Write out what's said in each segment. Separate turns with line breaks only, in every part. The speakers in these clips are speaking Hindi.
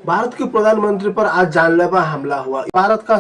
भारत के प्रधानमंत्री पर आज जानलेवा हमला हुआ। भारत का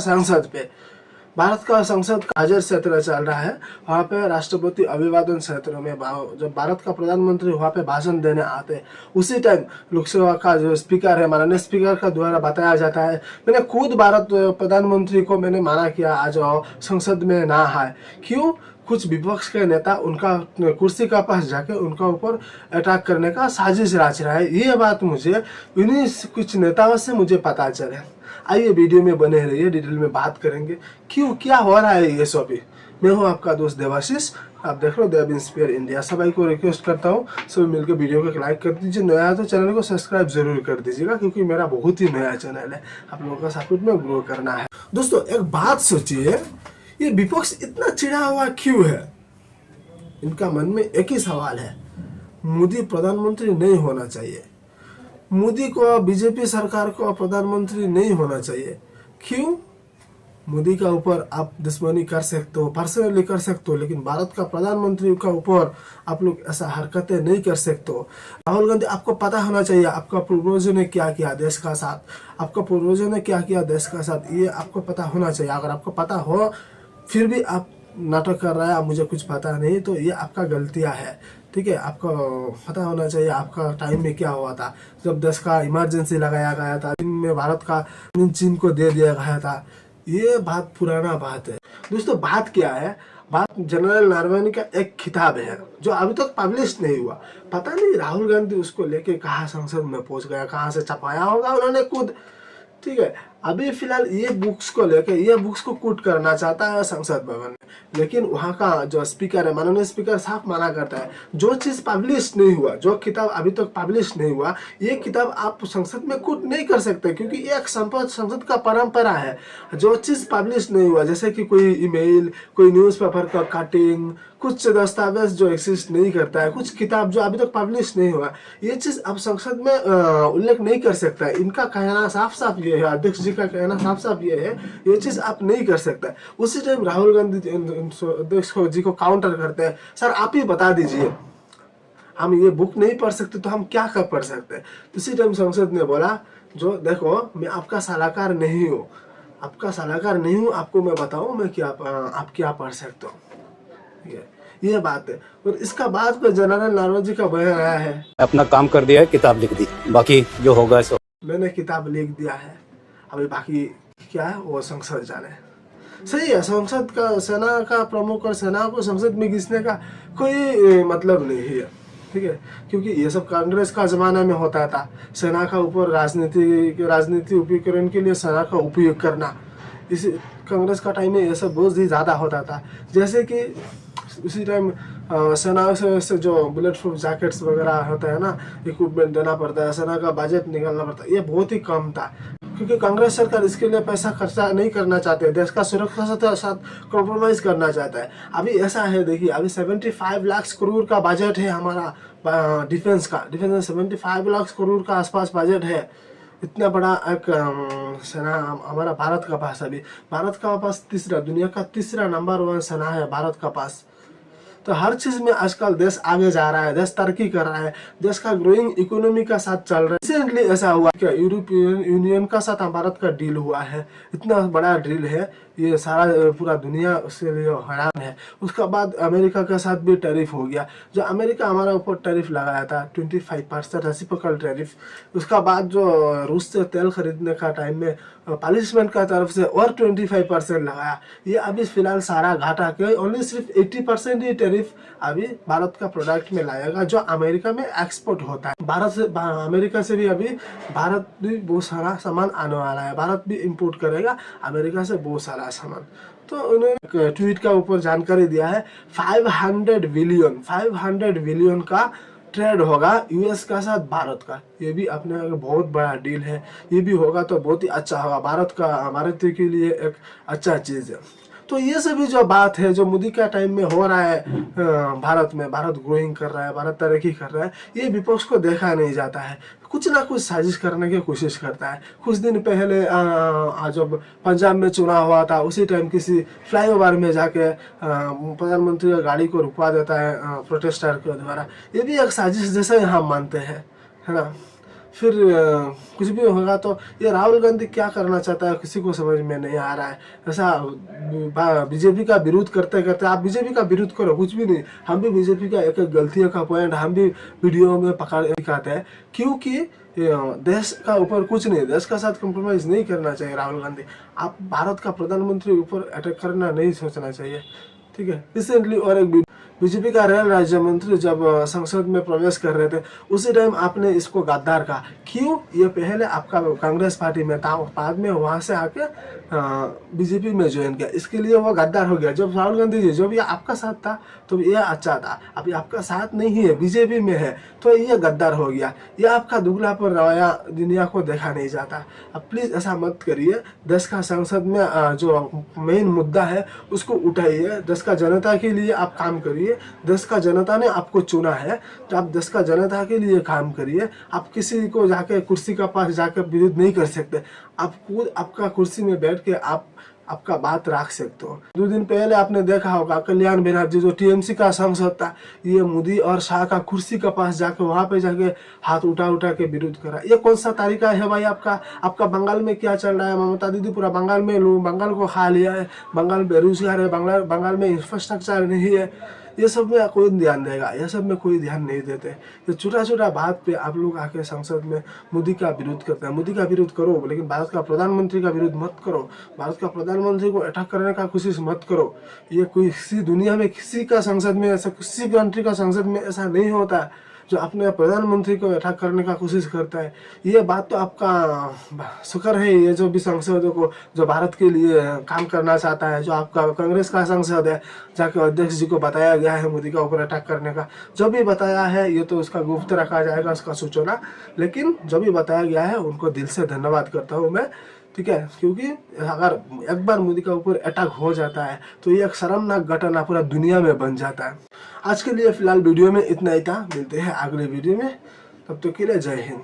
संसद काजर क्षेत्र चल रहा है। वहाँ पे राष्ट्रपति अभिवादन क्षेत्र में जब भारत का प्रधानमंत्री वहाँ पे भाषण देने आते हैं, उसी टाइम लोकसभा का जो स्पीकर है, माननीय स्पीकर का द्वारा बताया जाता है। मैंने खुद भारत प्रधानमंत्री को मैंने माना किया आज संसद में ना आए। क्यों? कुछ विपक्ष के नेता उनका कुर्सी का पास जाके उनका ऊपर अटैक करने का साजिश रच रहा है। ये बात मुझे इन्हीं कुछ नेताओं से मुझे पता चला। आइए वीडियो में बने रहिए, डिटेल में बात करेंगे क्यों क्या हो रहा है ये सब। मैं हूँ आपका दोस्त देवाशीष, आप देख रहे हो देव इंस्पायर इंडिया। सभी को रिक्वेस्ट करता हूँ सभी मिलकर वीडियो को लाइक कर दीजिए, नया है तो चैनल को सब्सक्राइब जरूर कर दीजिएगा क्योंकि मेरा बहुत ही नया चैनल है, आप लोगों का सपोर्ट में ग्रो करना है। दोस्तों एक बात सोचिए, ये विपक्ष इतना चिढ़ा हुआ क्यों है? इनका मन में एक ही सवाल है, मोदी प्रधानमंत्री नहीं होना चाहिए, मोदी को बीजेपी सरकार को प्रधानमंत्री नहीं होना चाहिए। क्यों? मोदी का ऊपर आप दुश्मनी कर सकते हो, पर्सनली कर सकते हो, लेकिन भारत का प्रधानमंत्री का ऊपर आप लोग ऐसा हरकतें नहीं कर सकते हो। राहुल गांधी, आपको पता होना चाहिए आपका पूर्वजों ने क्या किया देश का साथ, आपका पूर्वजों ने क्या किया देश का साथ, ये आपको पता होना चाहिए। अगर आपको पता हो फिर भी आप नाटक कर रहा है, मुझे कुछ पता नहीं, तो ये आपका गलतियां है। ठीक है, आपको पता होना चाहिए आपका टाइम में क्या हुआ था जब देश का इमरजेंसी लगाया गया था, में भारत का चीन को दे दिया गया था। ये बात पुराना बात है। दोस्तों बात क्या है, बात जनरल नरवणे का एक किताब है जो अभी तक पब्लिश नहीं हुआ। पता नहीं राहुल गांधी उसको लेके कहाँ संसद में पहुंच गया, कहाँ से छपाया होगा उन्होंने खुद। ठीक है, अभी फिलहाल ये बुक्स को लेके ये बुक्स को कूट करना चाहता है संसद भवन में, लेकिन वहाँ का जो स्पीकर है, माननीय स्पीकर साफ मना करता है। जो चीज पब्लिश नहीं हुआ, जो किताब अभी तक पब्लिश नहीं हुआ, ये किताब आप संसद में कूट नहीं कर सकते क्योंकि ये एक संसद का परंपरा है। जो चीज पब्लिश नहीं हुआ, जैसे कि कोई ईमेल, कोई न्यूज़पेपर का कटिंग, कुछ दस्तावेज जो एग्जिस्ट नहीं करता है, कुछ किताब जो अभी तक पब्लिश नहीं हुआ, ये चीज अब संसद में उल्लेख नहीं कर सकता है। इनका कहना साफ साफ ये है, अध्यक्ष जी का कहना साफ साफ ये है, ये चीज आप नहीं कर सकता। उसी टाइम राहुल गांधी अध्यक्ष जी को काउंटर करते हैं, सर आप ही बता दीजिए, हम ये बुक नहीं पढ़ सकते तो हम क्या कर पढ़ सकते हैं। उसी टाइम संसद ने बोला, जो देखो मैं आपका सलाहकार नहीं हूँ, आपका सलाहकार नहीं हूँ, आपको मैं बताऊँ मैं क्या आप क्या पढ़ सकते हो। ये बात है। और इसका बाद में जनरल नरवणे जी का बयान आया है,
अपना काम कर दिया है, किताब लिख दी, बाकी जो होगा सो।
मैंने किताब लिख दिया है, अभी बाकी क्या है वो संसद जाने। सही है, संसद का सेना का प्रमुख और सेना को संसद में घिसने का कोई मतलब नहीं है। ठीक है, क्योंकि ये सब कांग्रेस का जमाना में होता था, सेना का ऊपर राजनीति उपकरण के लिए सेना का उपयोग करना। इस कांग्रेस का टाइम में ये सब बहुत ही ज़्यादा होता था। जैसे कि उसी टाइम सेना से जो बुलेट प्रूफ जैकेट्स वगैरह होता है ना, इक्विपमेंट देना पड़ता है, सेना का बजट निकालना पड़ता है, ये बहुत ही कम था क्योंकि कांग्रेस सरकार इसके लिए पैसा खर्चा नहीं करना चाहते, देश का सुरक्षा के साथ कॉम्प्रोमाइज करना चाहता है। अभी ऐसा है, देखिए अभी 75 लाख करोड़ का बजट है हमारा डिफेंस का, 75 लाख करोड़ का आसपास बजट है। इतना बड़ा एक सेना हमारा भारत का पास, अभी भारत का पास दुनिया का तीसरा नंबर 1 सेना है भारत का पास। तो हर चीज में आजकल देश आगे जा रहा है, देश तरक्की कर रहा है, देश का ग्रोइंग इकोनॉमी का साथ चल रहा है। रिसेंटली ऐसा हुआ कि यूरोपियन यूनियन का साथ भारत का डील हुआ है, इतना बड़ा डील है, ये सारा पूरा दुनिया उसके लिए हैरान है। उसका बाद अमेरिका के साथ भी टैरिफ हो गया, जो अमेरिका हमारा ऊपर टैरिफ लगाया था 25% रेसिप्रोकल टैरिफ। उसका बाद जो रूस से तेल खरीदने का टाइम में पार्लियामेंट का तरफ से और 25% लगाया। ये अभी फिलहाल सारा घाटा के ओनली सिर्फ 80% ही टैरिफ अभी भारत का प्रोडक्ट में लाएगा जो अमेरिका में एक्सपोर्ट होता है। भारत से अमेरिका से भी अभी भारत भी बहुत सारा सामान आने वाला है, भारत भी इंपोर्ट करेगा अमेरिका से बहुत सारा सामान। तो उन्होंने ट्वीट का ऊपर जानकारी दिया है 500 बिलियन का ट्रेड होगा यूएस का साथ भारत का। ये भी अपने बहुत बड़ा डील है, ये भी होगा तो बहुत ही अच्छा होगा, भारत के लिए एक अच्छा चीज है। तो ये सभी जो बात है जो मोदी का टाइम में हो रहा है, भारत में भारत ग्रोइंग कर रहा है, भारत तरक्की कर रहा है, ये विपक्ष को देखा नहीं जाता है, कुछ ना कुछ साजिश करने की कोशिश करता है। कुछ दिन पहले जब पंजाब में चुनाव हुआ था, उसी टाइम किसी फ्लाईओवर में जाके प्रधानमंत्री का गाड़ी को रुकवा देता है प्रोटेस्टर के द्वारा। ये भी एक साजिश जैसा ही हम मानते हैं, है ना। फिर कुछ भी होगा। तो ये राहुल गांधी क्या करना चाहता है किसी को समझ में नहीं आ रहा है। ऐसा बीजेपी का विरोध करते करते आप बीजेपी का विरोध करो, कुछ भी नहीं, हम भी बीजेपी का एक एक गलतियों का पॉइंट हम भी वीडियो में पकड़ दिखाते हैं, क्योंकि देश का ऊपर कुछ नहीं, देश का साथ कंप्रोमाइज नहीं करना चाहिए। राहुल गांधी, आप भारत का प्रधानमंत्री ऊपर अटैक करना नहीं सोचना चाहिए, ठीक है। रिसेंटली और एक बीजेपी का रेल राज्य मंत्री जब संसद में प्रवेश कर रहे थे, उसी टाइम आपने इसको गद्दार कहा। क्यों? ये पहले आपका कांग्रेस पार्टी में था, बाद में वहां से आके बीजेपी में ज्वाइन किया, इसके लिए वो गद्दार हो गया। जब राहुल गांधी जी जब ये आपका साथ था तो ये अच्छा था, अब ये आपका साथ नहीं है, बीजेपी में है तो ये गद्दार हो गया। ये आपका दुगलापन रवैया दुनिया को देखा नहीं जाता। अब प्लीज ऐसा मत करिए। देश का संसद में जो मेन मुद्दा है उसको उठाइए, देश का जनता के लिए आप काम करिए। देश का जनता ने आपको चुना है तो आप देश का जनता के लिए काम करिए। आप किसी को जाके कुर्सी का पास जाकर विरोध नहीं कर सकते। आप खुद आपका कुर्सी में बैठ के आप आपका बात रख सकते हो। 2 दिन पहले आपने देखा होगा कल्याण बनर्जी जो टीएमसी का सांसद था, ये मोदी और शाह का कुर्सी के पास जाके वहां पे जाके हाथ उठा उठा के विरोध करा। ये कौन सा तरीका है भाई आपका? आपका बंगाल में क्या चल रहा है? ममता दीदी पूरा बंगाल में लोग बंगाल को खा लिया है, बंगाल बेरोजगार है, बंगाल में इंफ्रास्ट्रक्चर नहीं है, ये सब में कोई ध्यान देगा? ये सब में कोई ध्यान नहीं देते। ये छोटा छोटा बात पे आप लोग आके संसद में मोदी का विरोध करते हैं। मोदी का विरोध करो, लेकिन भारत का प्रधानमंत्री का विरोध मत करो। भारत का प्रधानमंत्री को अटैक करने का कोशिश मत करो। ये कोई किसी दुनिया में किसी का संसद में ऐसा, किसी कंट्री का संसद में ऐसा नहीं होता जो अपने प्रधानमंत्री को अटैक करने का कोशिश करता है। ये बात तो आपका शुक्र है, ये जो भी सांसदों को जो भारत के लिए काम करना चाहता है, जो आपका कांग्रेस का सांसद है, जाके अध्यक्ष जी को बताया गया है मोदी का ऊपर अटैक करने का। जो भी बताया है ये तो उसका गुप्त रखा जाएगा, उसका सूचना, लेकिन जो भी बताया गया है उनको दिल से धन्यवाद करता हूँ मैं, ठीक है। क्योंकि अगर एक बार मोदी का ऊपर अटैक हो जाता है तो ये एक शर्मनाक घटना पूरा दुनिया में बन जाता है। आज के लिए फिलहाल वीडियो में इतना ही था, मिलते हैं अगले वीडियो में, तब तक के लिए जय हिंद।